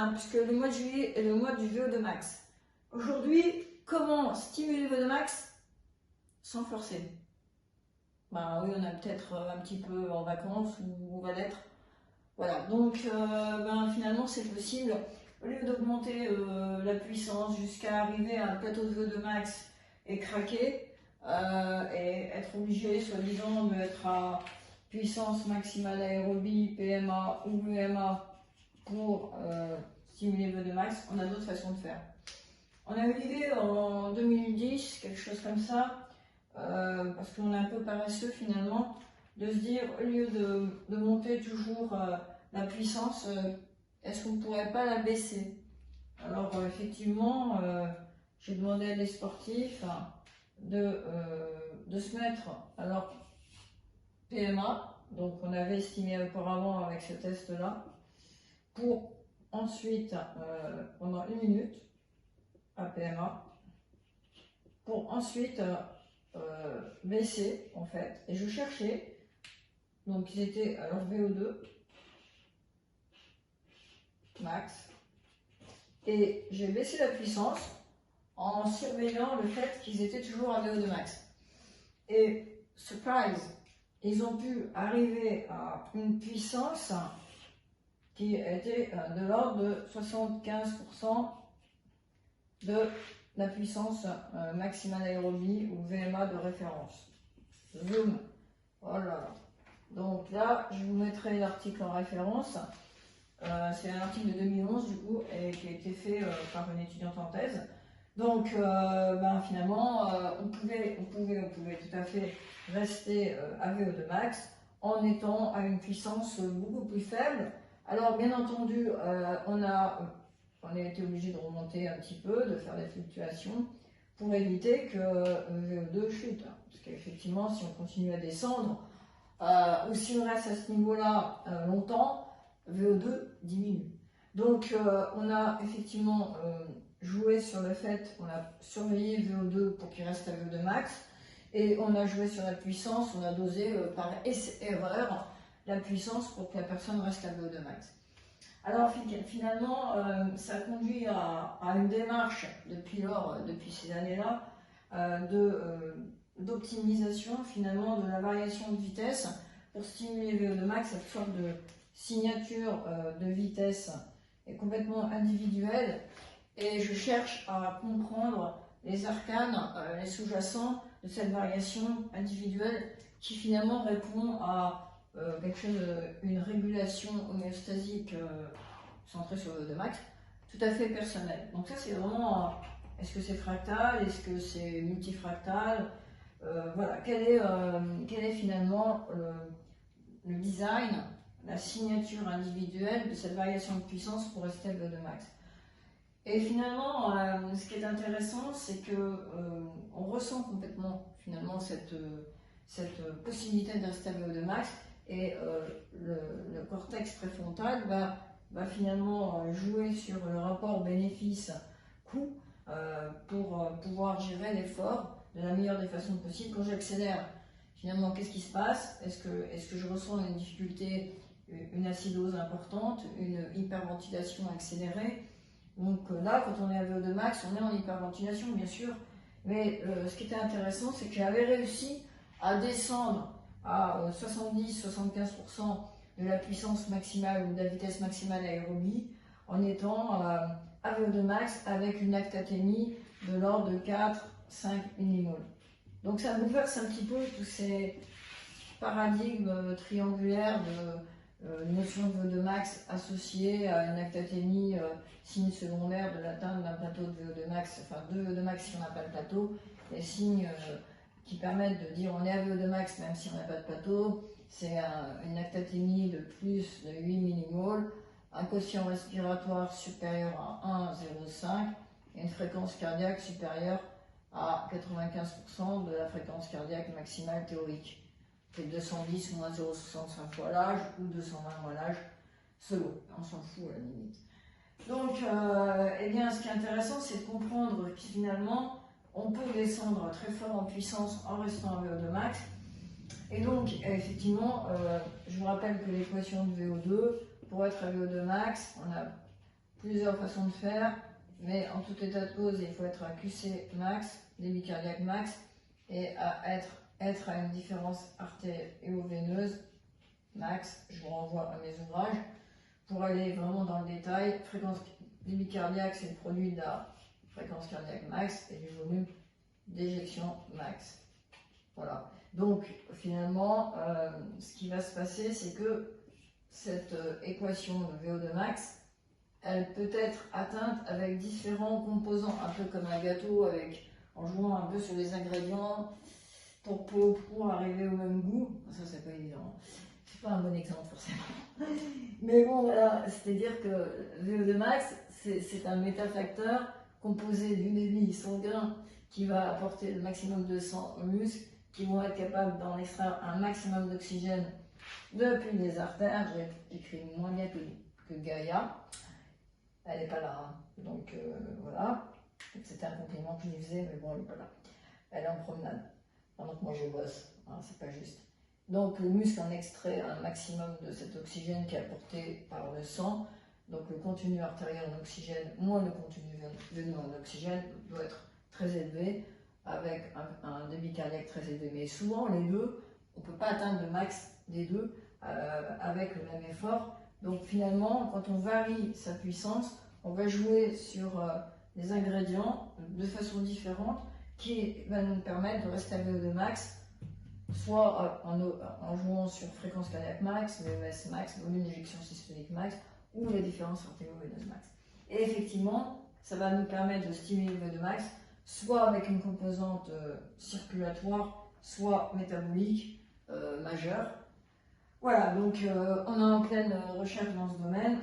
puisque le mois de juillet est le mois du VO2 max. Aujourd'hui, comment stimuler le VO2 max sans forcer? Ben oui, on est peut-être un petit peu en vacances ou on va l'être. Voilà, donc finalement c'est possible. Au lieu d'augmenter la puissance jusqu'à arriver à un plateau de VO2 max et craquer, et être obligé, soi-disant, d'être à puissance maximale aérobie, PMA ou VMA pour stimuler le VO2 max, on a d'autres façons de faire. On a eu l'idée en 2010, quelque chose comme ça, parce qu'on est un peu paresseux finalement, de se dire, au lieu de monter toujours la puissance, est-ce qu'on ne pourrait pas la baisser? Alors effectivement, j'ai demandé à des sportifs de se mettre, alors PMA, donc on avait estimé auparavant avec ce test-là, pour ensuite, pendant 1 minute, à PMA, pour ensuite baisser en fait. Et je cherchais, donc ils étaient à leur VO2 max, et j'ai baissé la puissance en surveillant le fait qu'ils étaient toujours à VO2 max. Et surprise, ils ont pu arriver à une puissance qui était de l'ordre de 75% de la puissance maximale aérobie ou VMA de référence. Zoom. Voilà. Donc là, je vous mettrai l'article en référence. C'est un article de 2011 du coup, et qui a été fait par une étudiante en thèse. Donc finalement, on pouvait tout à fait rester à VO2 max en étant à une puissance beaucoup plus faible. Alors bien entendu, on a été obligé de remonter un petit peu, de faire des fluctuations pour éviter que VO2 chute. Parce qu'effectivement, si on continue à descendre, ou si on reste à ce niveau-là longtemps, VO2 diminue. Donc on a effectivement joué sur le fait, on a surveillé VO2 pour qu'il reste à VO2 max, et on a joué sur la puissance, on a dosé par essai-erreur la puissance pour que la personne reste à VO2 max. Alors finalement, ça a conduit à une démarche depuis ces années-là, d'optimisation finalement de la variation de vitesse pour stimuler VO2 max, cette sorte de signature de vitesse est complètement individuelle, et je cherche à comprendre les arcanes, les sous-jacents de cette variation individuelle qui finalement répond à quelque chose, une régulation homéostasique centrée sur le VO2 max, tout à fait personnelle. Donc ça c'est vraiment, est-ce que c'est fractal, est-ce que c'est multifractal, voilà, quel est finalement le design, la signature individuelle de cette variation de puissance pour rester à VO2 max. Et finalement, ce qui est intéressant, c'est que on ressent complètement finalement cette possibilité de rester à VO2 max, et le cortex préfrontal va finalement jouer sur le rapport bénéfice-coût pour pouvoir gérer l'effort de la meilleure des façons possibles. Quand j'accélère, finalement, qu'est-ce qui se passe? Est-ce que je ressens une difficulté, une acidose importante, une hyperventilation accélérée? Donc là, quand on est à VO2 max, on est en hyperventilation, bien sûr. Mais ce qui était intéressant, c'est que j'avais réussi à descendre à 70-75% de la puissance maximale ou de la vitesse maximale aérobie en étant à VO2 max avec une lactatémie de l'ordre de 4-5 millimoles. Donc ça bouleverse un petit peu tous ces paradigmes triangulaires de notion de VO2 max associée à une lactatémie, signe secondaire de l'atteinte d'un plateau de VO2 max, enfin de VO2 max si on n'a pas le plateau, les signes qui permettent de dire on est à VO2 max même si on n'a pas de plateau, c'est une lactatémie de plus de 8 millimoles, un quotient respiratoire supérieur à 1,05 et une fréquence cardiaque supérieure à 95% de la fréquence cardiaque maximale théorique. C'est 210 moins 0,65 fois l'âge ou 220 moins l'âge, selon, on s'en fout à la limite. Donc, eh bien, ce qui est intéressant, c'est de comprendre que finalement, on peut descendre très fort en puissance en restant à VO2 max. Et donc, effectivement, je vous rappelle que l'équation de VO2, pour être à VO2 max, on a plusieurs façons de faire, mais en tout état de cause, il faut être à QC max, débit cardiaque max, et à être à une différence artério-veineuse max. Je vous renvoie à mes ouvrages pour aller vraiment dans le détail. Fréquence débit cardiaque, c'est le produit de la fréquence cardiaque max et du volume d'éjection max. Voilà. Donc finalement, ce qui va se passer, c'est que cette équation de VO2 max, elle peut être atteinte avec différents composants, un peu comme un gâteau, en jouant un peu sur les ingrédients pour arriver au même goût. Ça, c'est pas évident. C'est pas un bon exemple forcément. Mais bon, voilà, c'est-à-dire que VO2 max, c'est un métafacteur composé du débit sanguin qui va apporter le maximum de sang aux muscles, qui vont être capables d'en extraire un maximum d'oxygène depuis les artères. J'ai écrit moins bien que Gaïa. Elle n'est pas là, hein. Donc voilà. C'était un compliment que je lui faisais, mais bon, elle n'est pas là. Elle est en promenade, pendant que moi je bosse, hein, c'est pas juste. Donc le muscle en extrait un maximum de cet oxygène qui est apporté par le sang. Donc le contenu artériel en oxygène, moins le contenu veineux en oxygène, doit être très élevé, avec un débit cardiaque très élevé. Mais souvent les deux, on ne peut pas atteindre le max des deux avec le même effort. Donc finalement, quand on varie sa puissance, on va jouer sur les ingrédients de façon différente qui va nous permettre de rester à VO2 max, soit en jouant sur fréquence cardiaque max, VES max, volume d'éjection systolique max, ou la différence artério-veineuse max. Et effectivement, ça va nous permettre de stimuler le VO2 max, soit avec une composante circulatoire, soit métabolique majeure. Voilà, donc on est en pleine recherche dans ce domaine.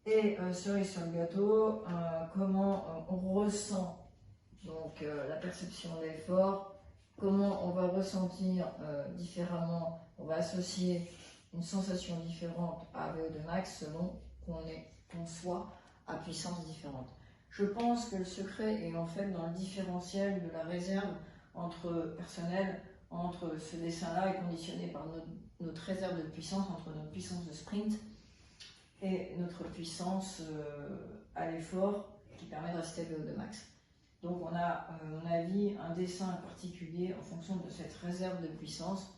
Et cerise sur le gâteau, comment on ressent donc, la perception de l'effort, comment on va ressentir différemment, on va associer une sensation différente à VO2 max selon qu'on soit à puissance différente. Je pense que le secret est en fait dans le différentiel de la réserve entre personnel, entre ce dessin-là est conditionné par notre réserve de puissance, entre notre puissance de sprint et notre puissance à l'effort qui permet de rester à VO2 max. Donc on a, à mon avis, un dessin particulier en fonction de cette réserve de puissance,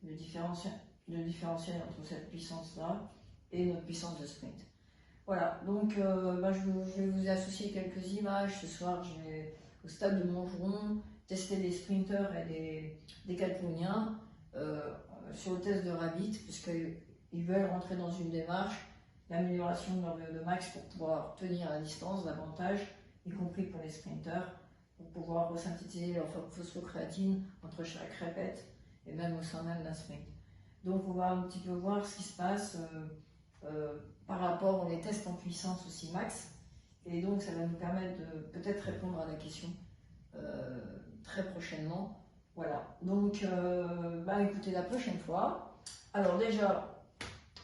le différentiel entre cette puissance-là et notre puissance de sprint. Voilà, donc je vais vous associer quelques images. Ce soir, je vais, au stade de Montgeron, tester des sprinteurs et des décathloniens sur le test de Rabbit, puisqu'ils veulent rentrer dans une démarche d'amélioration de leur VO2 max pour pouvoir tenir la distance davantage, y compris pour les sprinteurs, pour pouvoir resynthétiser leur phosphocréatine entre chaque répète et même au sein même d'un sprint. Donc on va un petit peu voir ce qui se passe par rapport aux tests en puissance aussi max, et donc ça va nous permettre de peut-être répondre à la question très prochainement. Voilà, donc écoutez, la prochaine fois, alors déjà,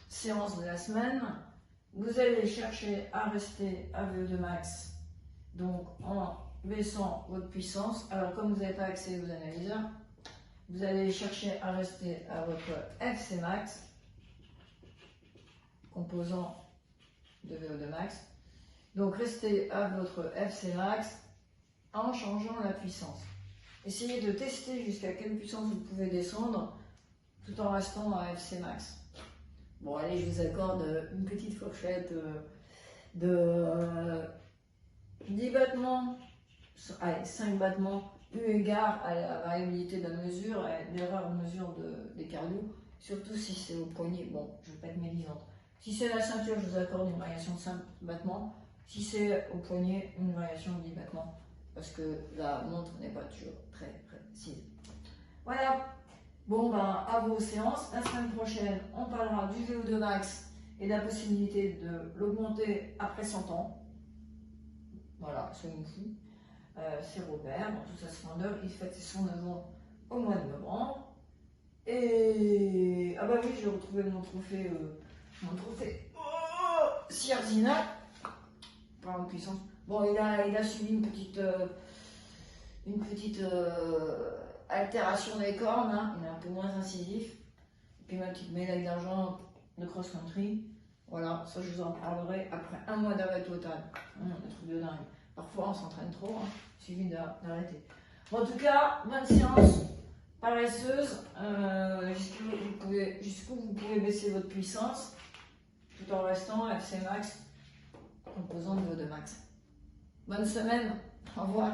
séance de la semaine, vous allez chercher à rester à VO2 max, donc en baissant votre puissance. Alors comme vous n'avez pas accès aux analyseurs, vous allez chercher à rester à votre FC max, composant de VO2 max. Donc restez à votre FC max en changeant la puissance. Essayez de tester jusqu'à quelle puissance vous pouvez descendre tout en restant à FC max. Bon, allez, je vous accorde une petite fourchette de 10 battements, allez, 5 battements, eu égard à la variabilité de la mesure, à l'erreur de mesure des cardio, surtout si c'est au poignet. Bon, je ne vais pas être médisante. Si c'est la ceinture, je vous accorde une variation de 5 battements. Si c'est au poignet, une variation de 10 battements, parce que la montre n'est pas toujours très précise. Voilà. Bon, à vos séances. La semaine prochaine, on parlera du VO2 max et de la possibilité de l'augmenter après 100 ans. Voilà, soyons fous. C'est Robert, dans toute sa splendeur. Il fête son 9 ans au mois de novembre. Et. Ah bah oui, j'ai retrouvé mon trophée. Sierzina. Par en puissance. Bon, il a subi une petite. Altération des cornes, hein. Il est un peu moins incisif. Et puis ma petite médaille d'argent de cross-country. Voilà, ça je vous en parlerai après un mois d'arrêt total. Un truc de dingue. Parfois on s'entraîne trop, hein. Il suffit d'arrêter. En tout cas, bonne séance paresseuse, jusqu'où vous pouvez baisser votre puissance, tout en restant FC max, composant de max. Bonne semaine, au revoir.